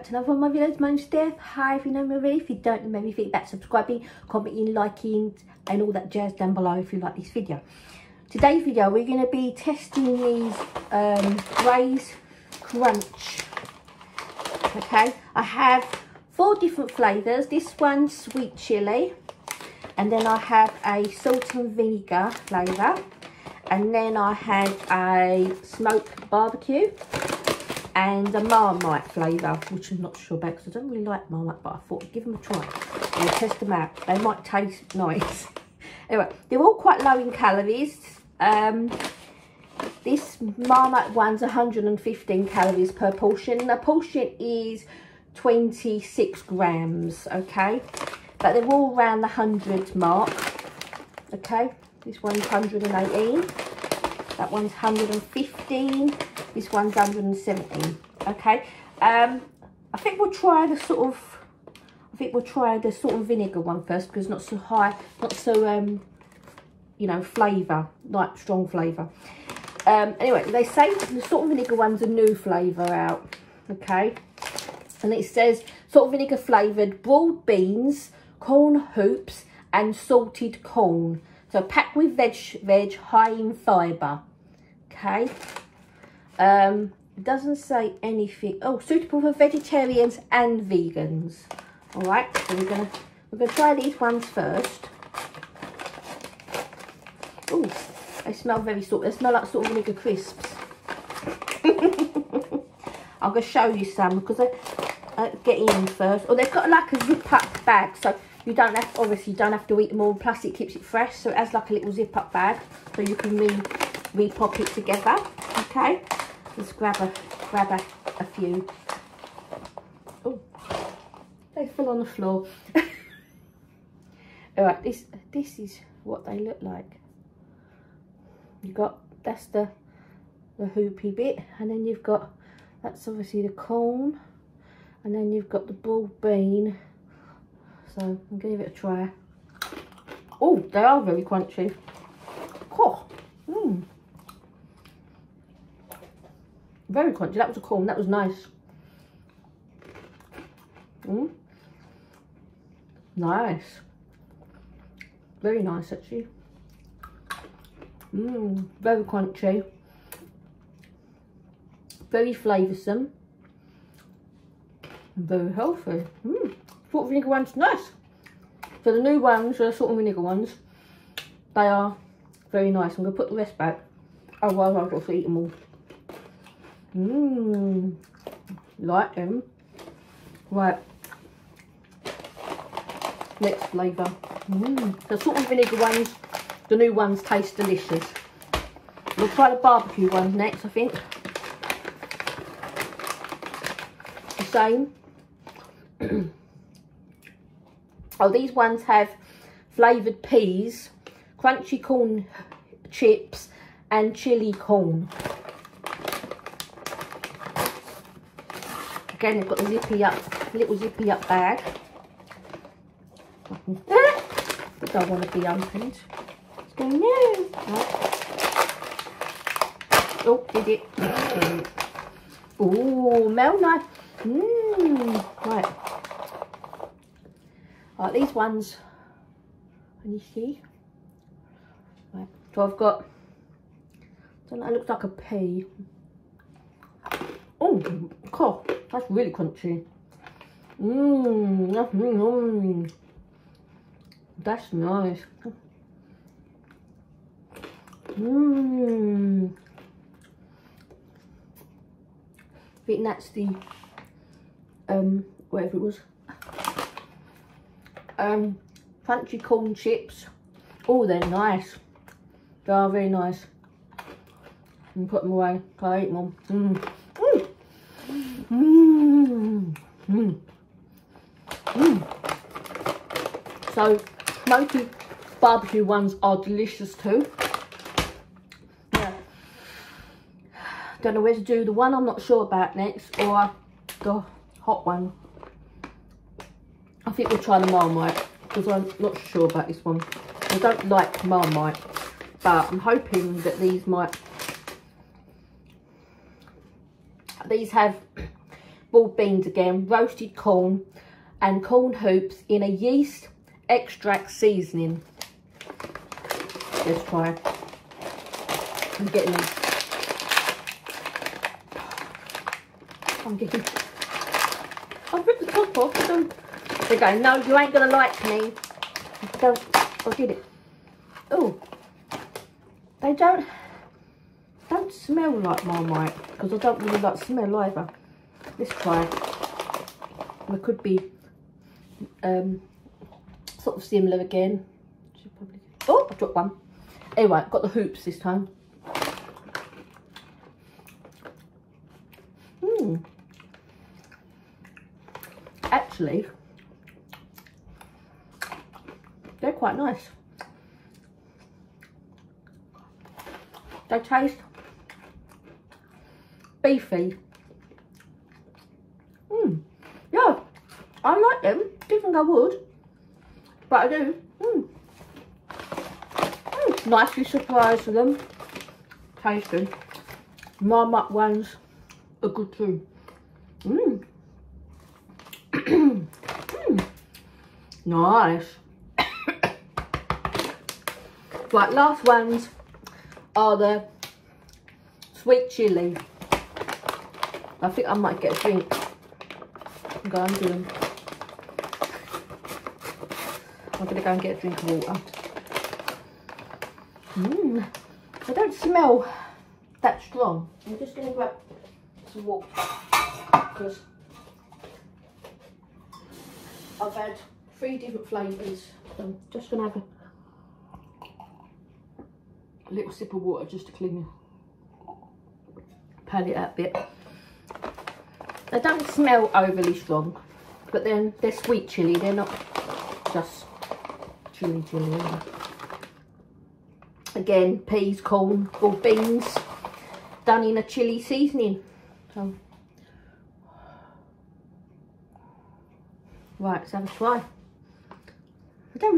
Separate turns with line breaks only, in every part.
to another one of my videos. My name's Steph. Hi, if you know me already. If you don't know me, think about subscribing, commenting, liking and all that jazz down below if you like this video. Today's video, we're going to be testing these Graze Crunch. Okay, I have 4 different flavours. This one's sweet chilli, and then I have a salt and vinegar flavour, and then I had a smoked barbecue and a Marmite flavour, which I'm not sure about because I don't really like Marmite, but I thought I'd give them a try and test them out. They might taste nice. Anyway, they're all quite low in calories. This Marmite one's 115 calories per portion. The portion is 26 grams, okay? But they're all around the 100 mark, okay? This one's 118. That one's 115. This one's 117. Okay. I think we'll try the salt and vinegar one first because it's not so high, not so you know, flavour, like strong flavour. Anyway, they say the salt and vinegar one's a new flavour out. Okay. And it says salt and vinegar flavoured broad beans, corn hoops, and salted corn. So packed with veg high in fibre. Okay. It doesn't say anything. Oh, suitable for vegetarians and vegans. All right, so we're gonna try these ones first. Oh, they smell very salt. They smell like salt and vinegar crisps. I'm gonna show you some because I get in first. Oh, they've got like a zip up bag, so you don't have, obviously you don't have to eat them all. Plus it keeps it fresh, so it has like a little zip up bag, so you can re-pop it together. Okay, let's grab a few. Oh, they fell on the floor. All right, this is what they look like. You got, that's the hoopy bit, and then you've got, that's obviously the corn, and then you've got the broad bean. So I'm gonna give it a try. Oh, they are very crunchy. Oh, very crunchy. That was a corn. That was nice. Nice. Very nice, actually. Very crunchy. Very flavoursome. Very healthy. Salt and vinegar one's nice. So the new ones, the salt and vinegar ones, they are very nice. I'm going to put the rest back. Otherwise I've got to eat them all. Like them. Right. Next flavour. The salt and vinegar ones, the new ones taste delicious. We'll try the barbecue ones next, I think. The same. Oh, these ones have flavoured peas, crunchy corn chips, and chili corn. Again, they've got the little zippy up bag. It don't want to be opened. It's going no. Oh, did it? Oh, smell nice. Right. Right, these ones, can you see? Right, so I've got, I don't know, it looks like a pea. Oh, cool, that's really crunchy. That's nice. I think that's the, whatever it was. Crunchy corn chips. Oh, they're nice. They are very nice. And put them away. I eat them. So smoky barbecue ones are delicious too. Yeah. Don't know where to do the one I'm not sure about next, or the hot one. I think we'll try the Marmite because I'm not sure about this one. I don't like Marmite, but I'm hoping that these might. These have boiled beans again, roasted corn and corn hoops in a yeast extract seasoning. Let's try. I'm getting these. I've ripped the top off. So they're going, no, you ain't gonna like me. Don't. I did it. Oh, they don't smell like Marmite because I don't really like smell either. Let's try. It could be sort of similar again. Should probably... Oh, I dropped one. Anyway, got the hoops this time. Actually, they're quite nice. They taste beefy. Yeah, I like them. Didn't think I would, but I do. Nicely surprised with them. Tasty. Marmite ones are good too. Nice. Right, last ones are the sweet chilli. I think I might get a drink and go and do them. I'm going to go and get a drink of water. They don't smell that strong. I'm just going to grab some water because I've had 3 different flavours. So I'm just going to have a little sip of water just to clean your palate out a bit. They don't smell overly strong, but then they're sweet chilli. They're not just chilli. Again, peas, corn, boiled beans, done in a chilli seasoning. So, right, let's have a try. They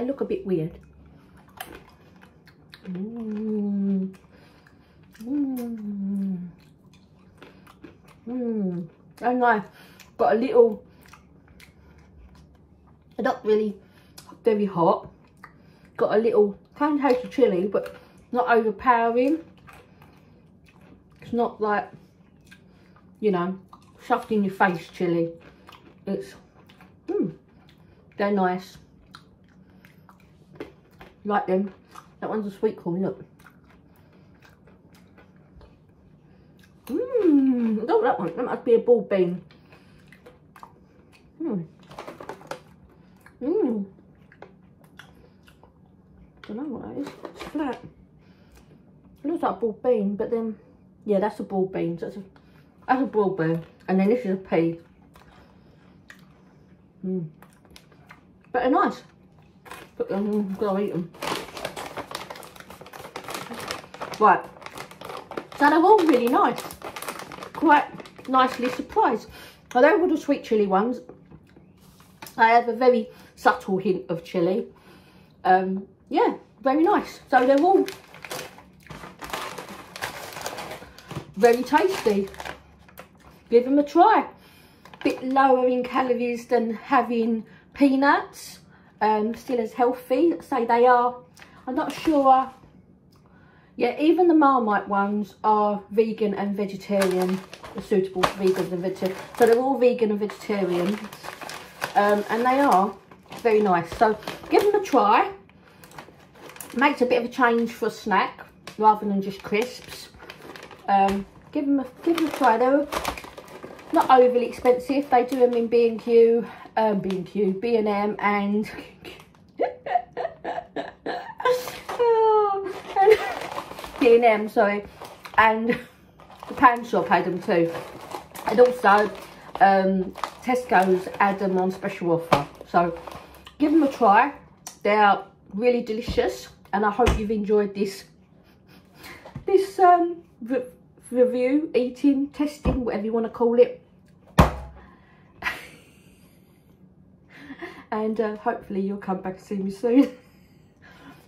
look a bit weird. Oh no, got a little, not really very hot, got a little, kind of taste of chilli, but not overpowering. It's not like, you know, shoved in your face chilli. It's, they're nice. Like them. That one's a sweet corn, look. Oh, that one, that must be a boiled bean. Don't know what that is. It's flat. It looks like a boiled bean, but then, yeah, that's a boiled bean. So that's a boiled bean, and then this is a pea. But they're nice. But I'm gonna eat them. Right. So they're all really nice. Quite nicely surprised. Although with the sweet chilli ones, I have a very subtle hint of chilli. Yeah, very nice. So they're all very tasty. Give them a try. Bit lower in calories than having peanuts. Still as healthy. Say they are. I'm not sure. Yeah, even the Marmite ones are vegan and vegetarian, suitable for vegans and vegetarians. So they're all vegan and vegetarian, and they are very nice. So give them a try. Makes a bit of a change for a snack rather than just crisps. Give them a try. They're not overly expensive. They do them in B&Q, B&M, and B&M, sorry, and the pan shop had them too, and also Tesco's had them on special offer. So give them a try. They are really delicious, and I hope you've enjoyed this review, eating, testing, whatever you want to call it. And hopefully you'll come back and see me soon.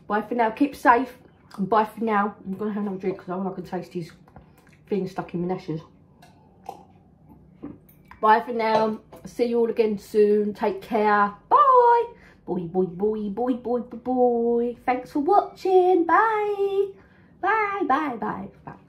Bye for now. Keep safe. And bye for now. I'm going to have another drink because I can taste these things stuck in my ashes. Bye for now. See you all again soon. Take care. Bye. Boy, boy, boy, boy, boy, boy, boy. Thanks for watching. Bye. Bye, bye, bye, bye.